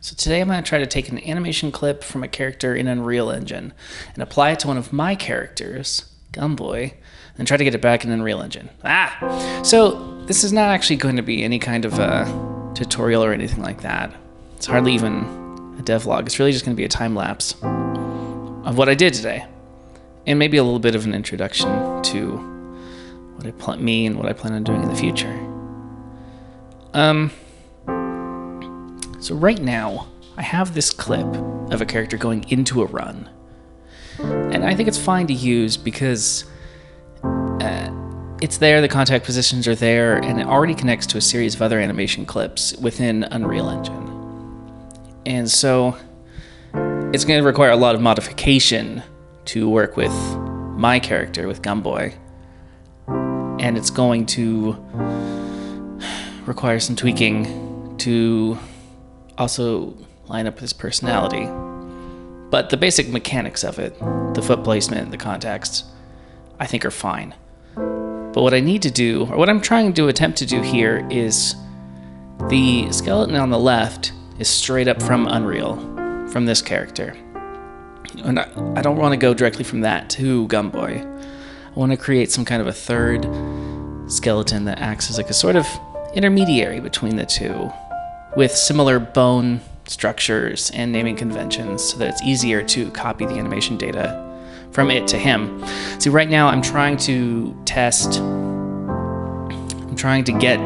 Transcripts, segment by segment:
So today I'm going to try to take an animation clip from a character in Unreal Engine and apply it to one of my characters, Gumboy, and try to get it back in Unreal Engine. So this is not actually going to be any kind of a tutorial or anything like that. It's hardly even a devlog. It's really just going to be a time lapse of what I did today, and maybe a little bit of an introduction to what I what I plan on doing in the future. So right now, I have this clip of a character going into a run. And I think it's fine to use because it's there, the contact positions are there, and it already connects to a series of other animation clips within Unreal Engine. And so it's going to require a lot of modification to work with my character, with Gumboy. And it's going to require some tweaking to also line up with his personality. But the basic mechanics of it, the foot placement, the contexts, I think are fine. But what I need to do, or what I'm trying to attempt to do here, is the skeleton on the left is straight up from Unreal, from this character. And I don't want to go directly from that to Gumboy. I want to create some kind of a third skeleton that acts as like a sort of intermediary between the two, with similar bone structures and naming conventions so that it's easier to copy the animation data from it to him. See, right now I'm trying to get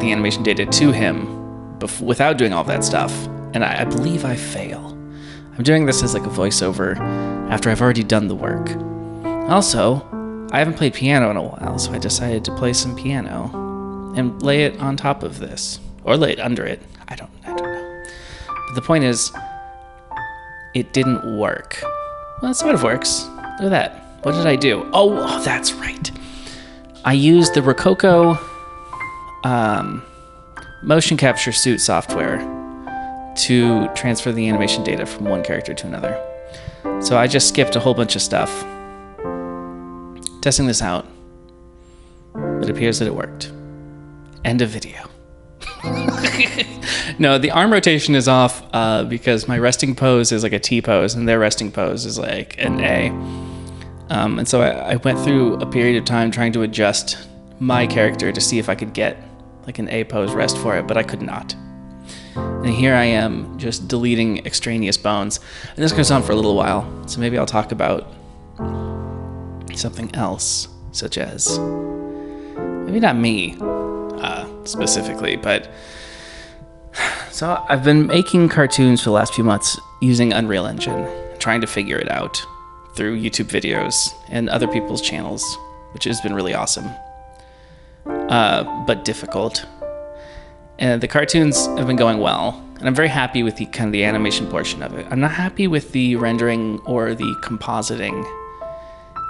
the animation data to him without doing all that stuff, and I believe I fail. I'm doing this as like a voiceover after I've already done the work. Also, I haven't played piano in a while, so I decided to play some piano and lay it on top of this, or lay it under it. I don't know. But the point is, it didn't work. Well, it sort of works. Look at that. What did I do? Oh, that's right. I used the Rococo motion capture suit software to transfer the animation data from one character to another. So I just skipped a whole bunch of stuff, testing this out. It appears that it worked. End of video. No, the arm rotation is off because my resting pose is like a T pose and their resting pose is like an A. And so I went through a period of time trying to adjust my character to see if I could get like an A pose rest for it, but I could not. And here I am just deleting extraneous bones. And this goes on for a little while, so maybe I'll talk about something else, such as, maybe not me specifically, but so I've been making cartoons for the last few months using Unreal Engine, trying to figure it out through YouTube videos and other people's channels, which has been really awesome, but difficult. And the cartoons have been going well, and I'm very happy with the animation portion of it. I'm not happy with the rendering or the compositing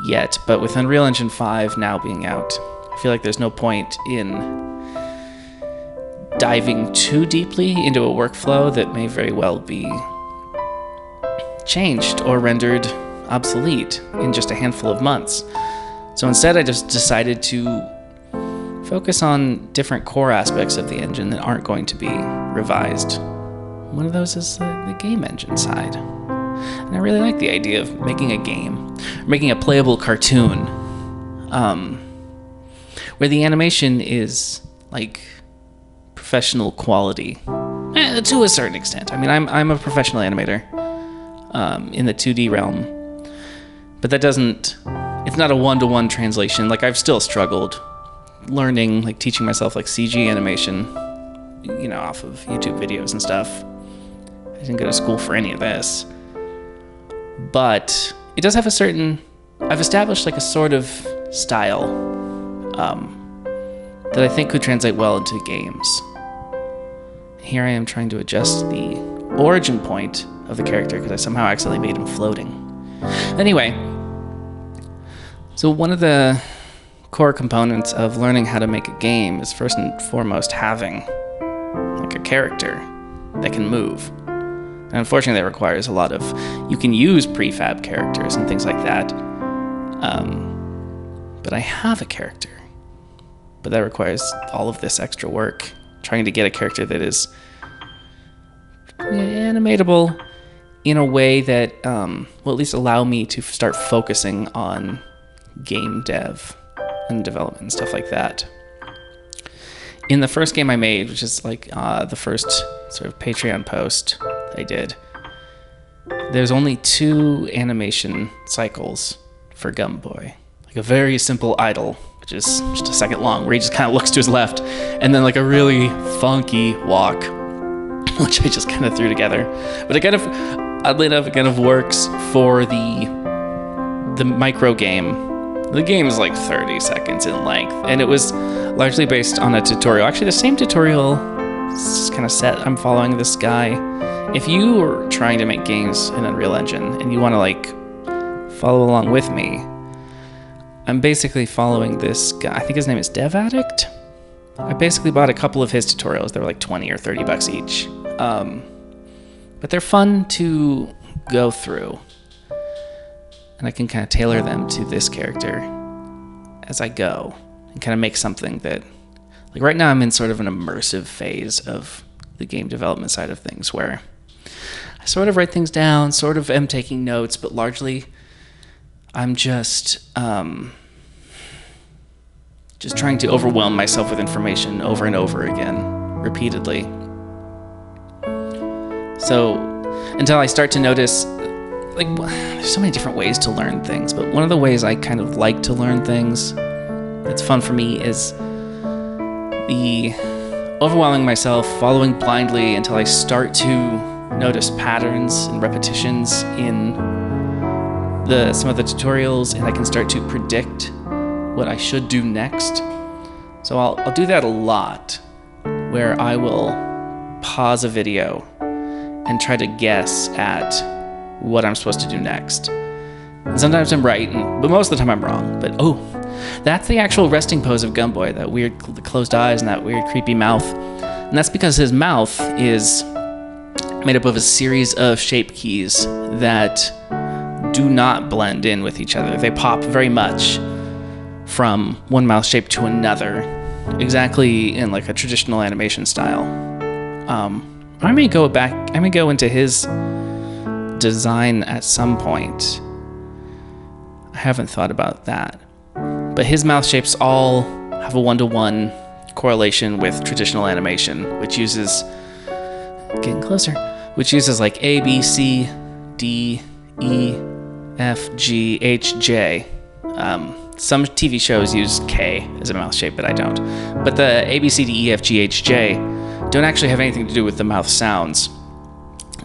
yet, but with Unreal Engine 5 now being out, I feel like there's no point in diving too deeply into a workflow that may very well be changed or rendered obsolete in just a handful of months. So instead I just decided to focus on different core aspects of the engine that aren't going to be revised. One of those is the game engine side. And I really like the idea of making a game, making a playable cartoon, where the animation is like professional quality, to a certain extent. I mean, I'm a professional animator in the 2D realm, but that doesn't, it's not a one-to-one translation. Like, I've still struggled learning, like teaching myself like CG animation, you know, off of YouTube videos and stuff. I didn't go to school for any of this. But it does have a certain, I've established like a sort of style that I think could translate well into games. Here I am trying to adjust the origin point of the character because I somehow accidentally made him floating. Anyway, so one of the core components of learning how to make a game is first and foremost having like a character that can move. And unfortunately that requires a lot of, you can use prefab characters and things like that, but I have a character, but that requires all of this extra work, trying to get a character that is animatable in a way that will at least allow me to start focusing on game dev and development and stuff like that. In the first game I made, which is like the first sort of Patreon post I did, there's only 2 animation cycles for Gumboy. Like a very simple idle, which is just a second long, where he just kind of looks to his left, and then like a really funky walk, which I just kind of threw together. But it kind of, oddly enough, it kind of works for the micro game. The game is like 30 seconds in length, and it was largely based on a tutorial. Actually, the same tutorial kind of set I'm following this guy. If you are trying to make games in Unreal Engine and you want to like follow along with me, I'm basically following this guy. I think his name is Dev Addict. I basically bought a couple of his tutorials. They were like 20 or 30 bucks each. But they're fun to go through. And I can kind of tailor them to this character as I go and kind of make something that, like right now I'm in sort of an immersive phase of the game development side of things where I sort of write things down, sort of am taking notes, but largely I'm just trying to overwhelm myself with information over and over again, repeatedly. So until I start to notice, like, there's so many different ways to learn things, but one of the ways I kind of like to learn things that's fun for me is the overwhelming myself, following blindly until I start to notice patterns and repetitions in some of the tutorials, and I can start to predict what I should do next. So I'll do that a lot, where I will pause a video and try to guess at what I'm supposed to do next. And sometimes I'm right, but most of the time I'm wrong. But oh, that's the actual resting pose of Gumboy, that weird closed eyes and that weird creepy mouth. And that's because his mouth is made up of a series of shape keys that do not blend in with each other. They pop very much from one mouth shape to another, exactly in like a traditional animation style. I may go into his design at some point. I haven't thought about that. But his mouth shapes all have a 1-to-1 correlation with traditional animation, which uses, getting closer, which uses like A, B, C, D, E, F, G, H, J. Some TV shows use K as a mouth shape, but I don't. But the A, B, C, D, E, F, G, H, J don't actually have anything to do with the mouth sounds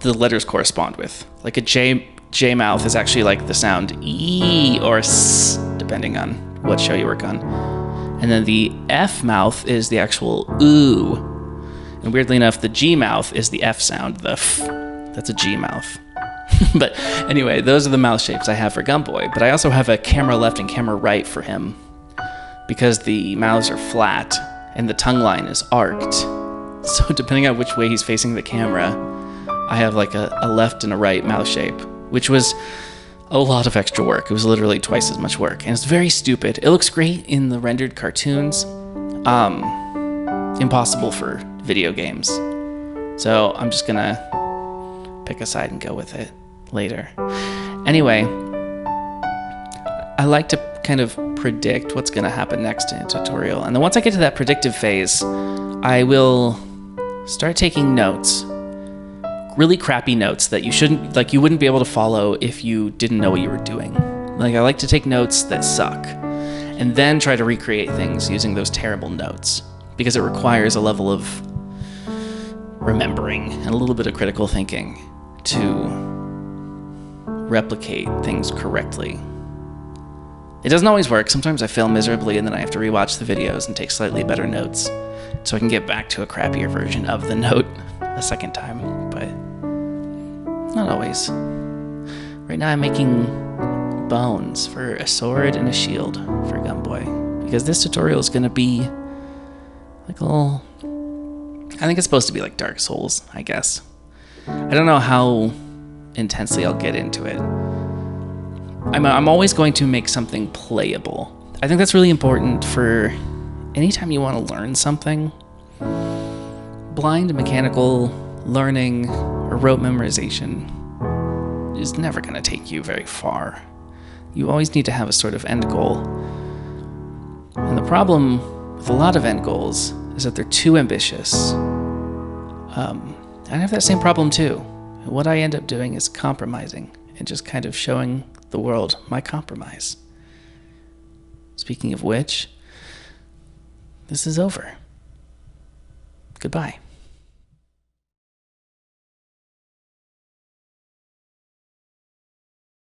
the letters correspond with. Like a J mouth is actually like the sound E or S, depending on what show you work on. And then the F mouth is the actual OO. And weirdly enough, the G mouth is the F sound, the F. That's a G mouth. But anyway, those are the mouth shapes I have for Gumboy. But I also have a camera left and camera right for him, because the mouths are flat and the tongue line is arced. So depending on which way he's facing the camera, I have like a left and a right mouth shape, which was a lot of extra work. It was literally twice as much work, and it's very stupid. It looks great in the rendered cartoons. Impossible for video games. So I'm just gonna pick a side and go with it later. Anyway, I like to kind of predict what's gonna happen next in a tutorial, and then once I get to that predictive phase, I will start taking notes. Really crappy notes that you wouldn't be able to follow if you didn't know what you were doing. Like, I like to take notes that suck and then try to recreate things using those terrible notes, because it requires a level of remembering and a little bit of critical thinking to replicate things correctly. It doesn't always work. Sometimes I fail miserably, and then I have to rewatch the videos and take slightly better notes so I can get back to a crappier version of the note a second time, but not always. Right now I'm making bones for a sword and a shield for Gumboy, because this tutorial is going to be like a little, I think it's supposed to be like Dark Souls, I guess. I don't know how intensely I'll get into it. I'm always going to make something playable. I think that's really important for anytime you want to learn something. Blind mechanical learning or rote memorization is never going to take you very far. You always need to have a sort of end goal. And the problem with a lot of end goals is that they're too ambitious. I have that same problem too. What I end up doing is compromising and just kind of showing the world my compromise. Speaking of which, this is over. Goodbye.